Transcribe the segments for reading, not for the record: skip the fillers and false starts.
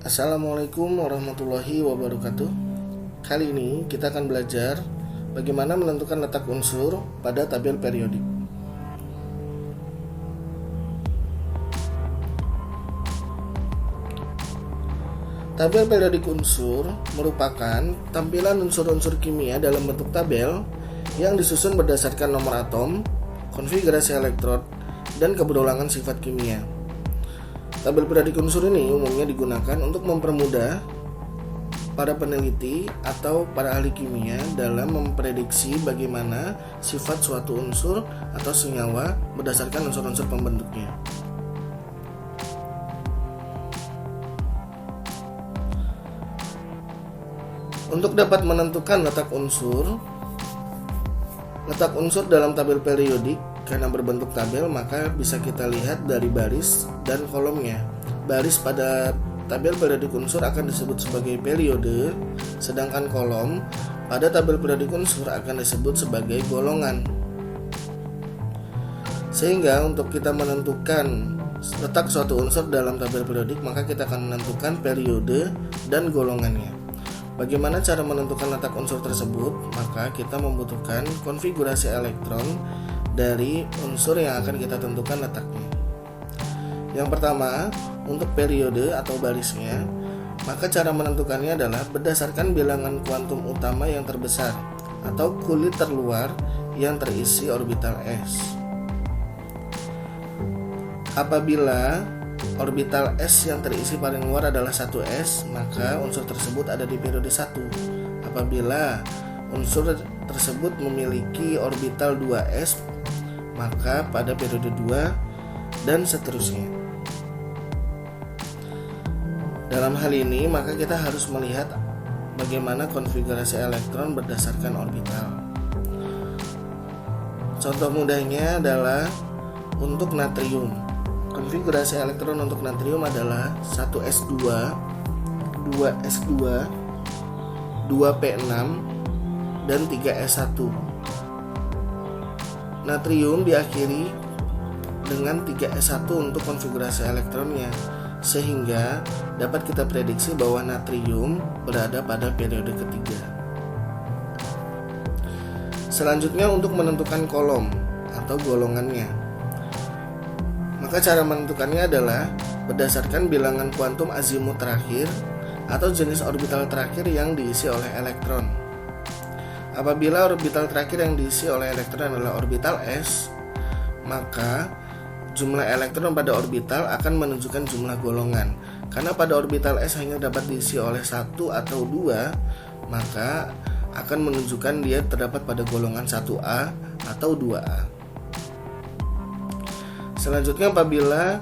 Assalamualaikum warahmatullahi wabarakatuh. Kali ini kita akan belajar bagaimana menentukan letak unsur pada tabel periodik. Tabel periodik unsur merupakan tampilan unsur-unsur kimia dalam bentuk tabel yang disusun berdasarkan nomor atom, konfigurasi elektrod, dan keberulangan sifat kimia. Tabel periodik unsur ini umumnya digunakan untuk mempermudah para peneliti atau para ahli kimia dalam memprediksi bagaimana sifat suatu unsur atau senyawa berdasarkan unsur-unsur pembentuknya. Untuk dapat menentukan letak unsur dalam tabel periodik karena berbentuk tabel, maka bisa kita lihat dari baris dan kolomnya. Baris pada tabel periodik unsur akan disebut sebagai periode, sedangkan kolom pada tabel periodik unsur akan disebut sebagai golongan. Sehingga untuk kita menentukan letak suatu unsur dalam tabel periodik, maka kita akan menentukan periode dan golongannya. Bagaimana cara menentukan letak unsur tersebut? Maka kita membutuhkan konfigurasi elektron dari unsur yang akan kita tentukan letaknya. Yang pertama, untuk periode atau barisnya, maka cara menentukannya adalah berdasarkan bilangan kuantum utama yang terbesar atau kulit terluar yang terisi orbital s. Apabila orbital s yang terisi paling luar adalah 1s, maka unsur tersebut ada di periode 1. Apabila unsur tersebut memiliki orbital 2s, maka pada periode 2 dan seterusnya. Dalam hal ini, maka kita harus melihat bagaimana konfigurasi elektron berdasarkan orbital. Contoh mudahnya adalah untuk natrium. Konfigurasi elektron untuk natrium adalah 1s2, 2s2, 2p6, dan 3s1. Natrium diakhiri dengan 3s1 untuk konfigurasi elektronnya, sehingga dapat kita prediksi bahwa natrium berada pada periode ketiga. Selanjutnya untuk menentukan kolom atau golongannya, maka cara menentukannya adalah berdasarkan bilangan kuantum azimut terakhir atau jenis orbital terakhir yang diisi oleh elektron. Apabila orbital terakhir yang diisi oleh elektron adalah orbital s, maka jumlah elektron pada orbital akan menunjukkan jumlah golongan. Karena pada orbital s hanya dapat diisi oleh 1 atau 2, maka akan menunjukkan dia terdapat pada golongan 1A atau 2A. Selanjutnya, apabila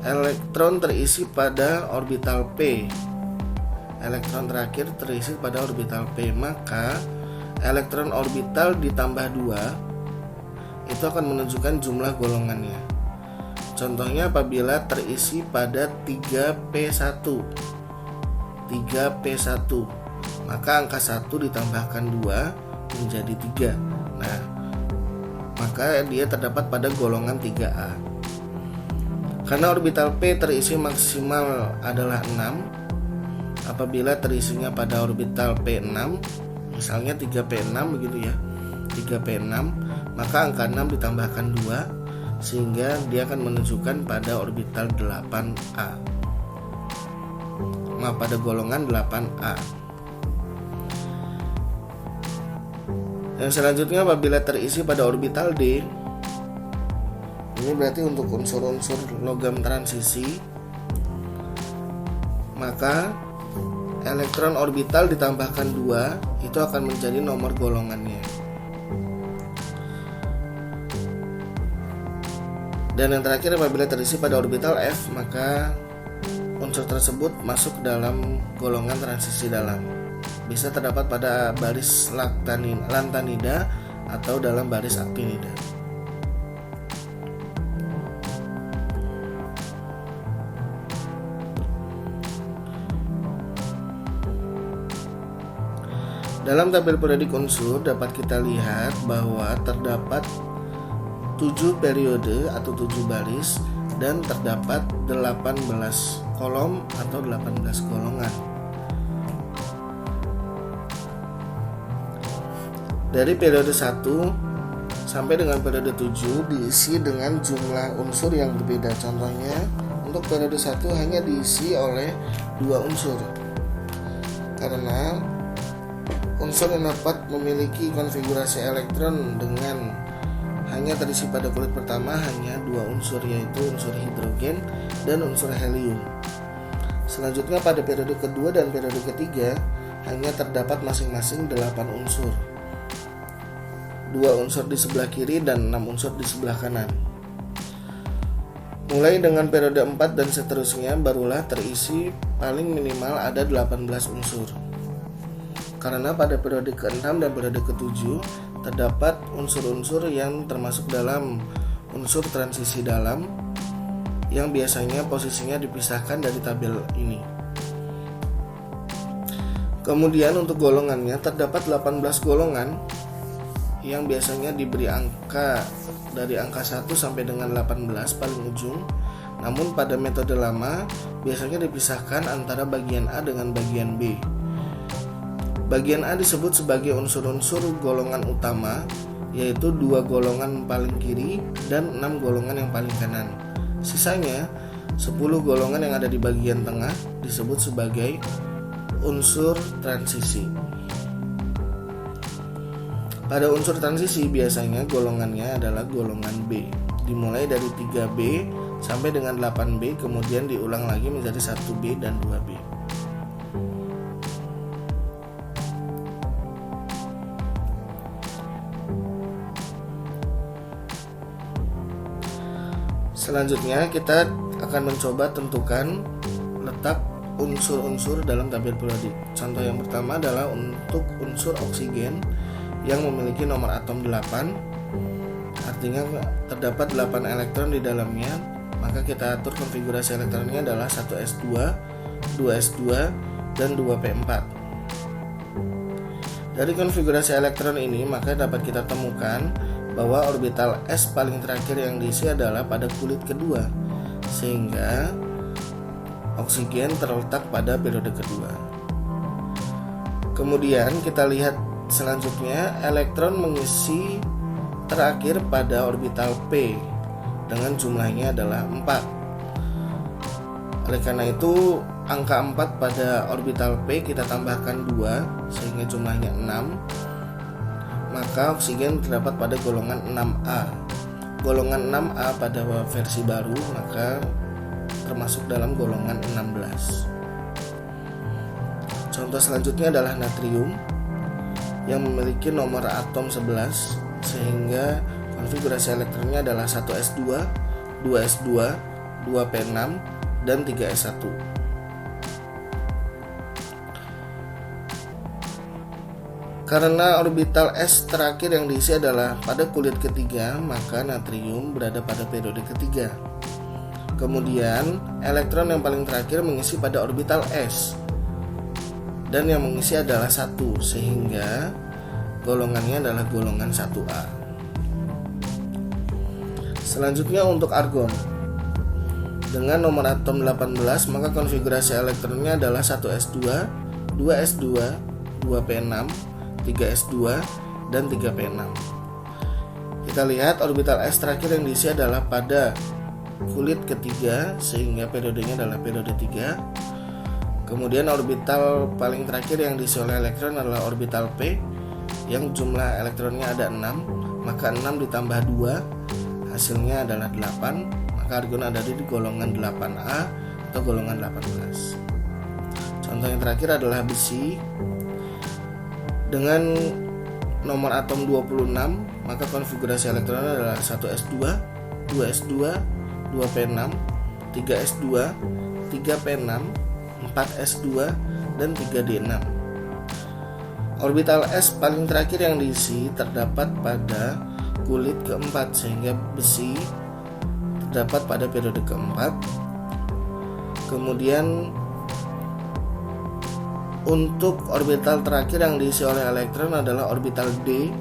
elektron terisi pada orbital p, elektron terakhir terisi pada orbital p, maka elektron orbital ditambah 2 itu akan menunjukkan jumlah golongannya. Contohnya apabila terisi pada 3p1, maka angka 1 ditambahkan 2 menjadi 3. Nah, maka dia terdapat pada golongan 3A. Karena orbital p terisi maksimal adalah 6, apabila terisinya pada orbital p6, misalnya 3p6 begitu ya, 3p6, maka angka 6 ditambahkan 2 sehingga dia akan menunjukkan pada orbital 8A. Pada golongan 8A. Yang selanjutnya apabila terisi pada orbital D, ini berarti untuk unsur-unsur logam transisi, maka elektron orbital ditambahkan 2 itu akan menjadi nomor golongannya. Dan yang terakhir apabila terisi pada orbital F, maka unsur tersebut masuk dalam golongan transisi dalam. Bisa terdapat pada baris lantanida atau dalam baris actinida. Dalam tabel periodik unsur dapat kita lihat bahwa terdapat 7 periode atau 7 baris dan terdapat 18 kolom atau 18 golongan. Dari periode 1 sampai dengan periode 7 diisi dengan jumlah unsur yang berbeda. Contohnya, untuk periode 1 hanya diisi oleh 2 unsur. Karena unsur yang dapat memiliki konfigurasi elektron dengan hanya terisi pada kulit pertama hanya 2 unsur, yaitu unsur hidrogen dan unsur helium. Selanjutnya pada periode kedua dan periode ketiga hanya terdapat masing-masing 8 unsur. 2 unsur di sebelah kiri dan 6 unsur di sebelah kanan. Mulai dengan periode 4 dan seterusnya barulah terisi paling minimal ada 18 unsur. Karena pada periode ke-6 dan periode ke-7 terdapat unsur-unsur yang termasuk dalam unsur transisi dalam yang biasanya posisinya dipisahkan dari tabel ini. Kemudian untuk golongannya terdapat 18 golongan yang biasanya diberi angka dari angka 1 sampai dengan 18 paling ujung. Namun pada metode lama biasanya dipisahkan antara bagian A dengan bagian B. Bagian A disebut sebagai unsur-unsur golongan utama, yaitu 2 golongan paling kiri dan 6 golongan yang paling kanan. Sisanya 10 golongan yang ada di bagian tengah disebut sebagai unsur transisi. Pada unsur transisi biasanya golongannya adalah golongan B, dimulai dari 3B sampai dengan 8B, kemudian diulang lagi menjadi 1B dan 2B. Selanjutnya kita akan mencoba tentukan letak unsur-unsur dalam tabel periodik. Contoh yang pertama adalah untuk unsur oksigen yang memiliki nomor atom 8, artinya terdapat 8 elektron di dalamnya, maka kita atur konfigurasi elektronnya adalah 1s2, 2s2, dan 2p4. Dari konfigurasi elektron ini maka dapat kita temukan bahwa orbital S paling terakhir yang diisi adalah pada kulit kedua, sehingga oksigen terletak pada periode kedua. Kemudian kita lihat selanjutnya, elektron mengisi terakhir pada orbital P dengan jumlahnya adalah 4. Oleh karena itu, angka 4 pada orbital P kita tambahkan 2 sehingga jumlahnya 6. Maka oksigen terdapat pada golongan 6A. Golongan 6A pada versi baru maka termasuk dalam golongan 16. Contoh selanjutnya adalah natrium yang memiliki nomor atom 11, sehingga konfigurasi elektronnya adalah 1s2, 2s2, 2p6, dan 3s1. Karena orbital S terakhir yang diisi adalah pada kulit ketiga, maka natrium berada pada periode ketiga. Kemudian elektron yang paling terakhir mengisi pada orbital S, dan yang mengisi adalah 1, sehingga golongannya adalah golongan 1A. Selanjutnya untuk argon. Dengan nomor atom 18 maka konfigurasi elektronnya adalah 1s2, 2s2, 2p6, 3s2, dan 3p6. Kita lihat orbital S terakhir yang diisi adalah pada kulit ketiga, sehingga periodenya adalah periode 3. Kemudian orbital paling terakhir yang diisi oleh elektron adalah orbital P yang jumlah elektronnya ada 6, maka 6 ditambah 2 hasilnya adalah 8, maka argon ada di golongan 8A atau golongan 18. Contoh yang terakhir adalah besi dengan nomor atom 26, maka konfigurasi elektronnya adalah 1s2, 2s2, 2p6, 3s2, 3p6, 4s2, dan 3d6. Orbital S paling terakhir yang diisi terdapat pada kulit keempat, sehingga besi terdapat pada periode keempat. Kemudian untuk orbital terakhir yang diisi oleh elektron adalah orbital D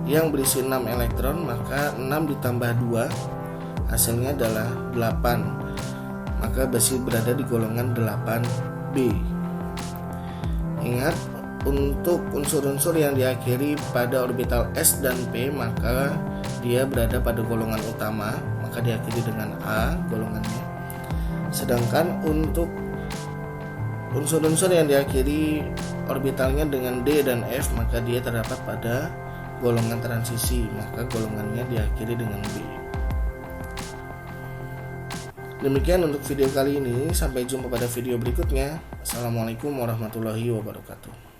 yang berisi 6 elektron, maka 6 ditambah 2 hasilnya adalah 8. maka masih berada di golongan 8B. Ingat, untuk unsur-unsur yang diakhiri pada orbital S dan P maka dia berada pada golongan utama, maka diakhiri dengan A golongannya. Sedangkan untuk unsur-unsur yang diakhiri orbitalnya dengan D dan F maka dia terdapat pada golongan transisi, maka golongannya diakhiri dengan B. Demikian untuk video kali ini, sampai jumpa pada video berikutnya. Assalamualaikum warahmatullahi wabarakatuh.